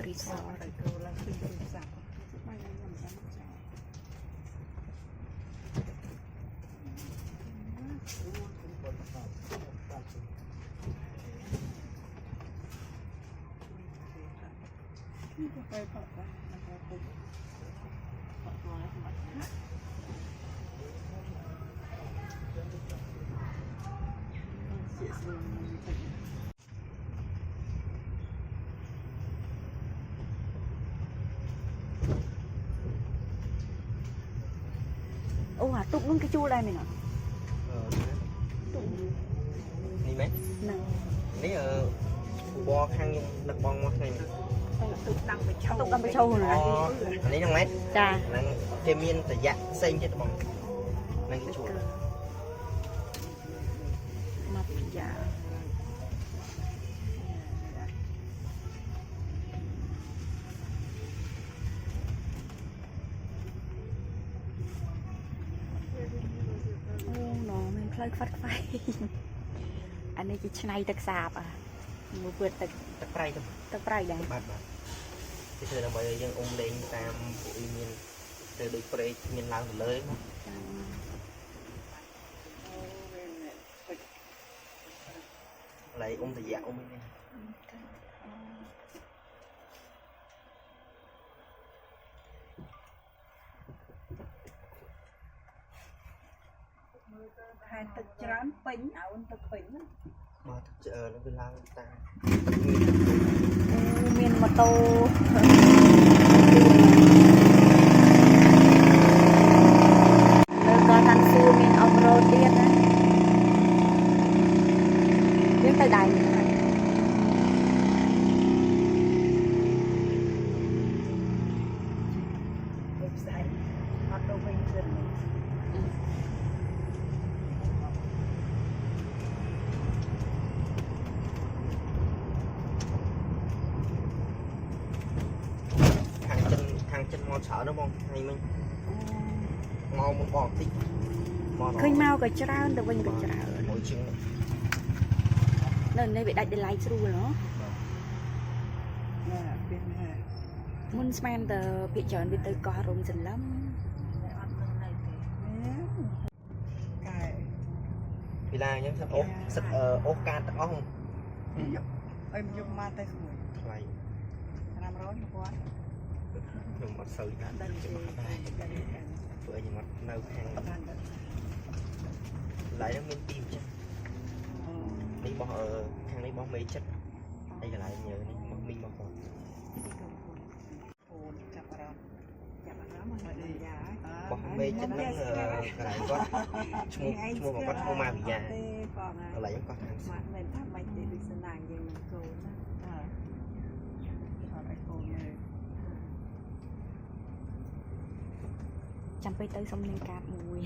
រីសអរទៅឡើងពីទូរស័ព្ទបាយខ្ញុំចាំចានេះទៅផកដែរទៅផកមកមកអូអាទុកនឹងគេជួលដែរមែនអត់ទុកនេះមែនហ្នឹងនេះបបខាងខ្ញុំដឹកបងមកថ្ងៃនេះទុកដាំបិឈោទុកដាំបិឈោហ្នឹងនេះហ្នឹងមែនចាហ្នឹងគេមានតយៈផ្សេងទៀតបងហ្នឹងគេជួលមកពីយ៉ាផ្លូវខ្វាត់ខ្វាយអានេះគេឆ្នៃទឹកសាបមួយពើទឹកប្រៃទឹកប្រៃដែរបាទគេធ្វើដើម្បីឲ្យយើងអ៊ំលេងតាមពួកអ៊ីមានទៅដូចព្រែកមានឡើងទៅលើមកឡៃអ៊ំតយៈអ៊ំនេះខែទឹកច្រើនពេញអើទឹកពេញមកទឹកនឹងវាឡើងតាមមានម៉ូតូលើក៏តាមសួរមានអប់រត់ទៀតណាយើងទៅដែរchân mò chở đúng không hay mình mò muốn bỏ tí khơi mau cái trao được mình cái trao mỗi chừng nên đây bị đặt để lại xu rồi nó muốn xem từ bị chọn bị từ co rụng dần lắm vì là những sắp ốp can tặng không em dùng ma tay rồi vậy làm rồi quá dùng mặt sợi cả đây vừa dùng mặt nâu hàng lại nó miên tim chứ đi bỏ hàng đi bỏ mấy chất đây là lại nhờ mình bỏ còn bỏ mê chất nó lại quá mua một con mua mà bị già lại có thằngចាំពេលទៅសុំលេងកាតមួយ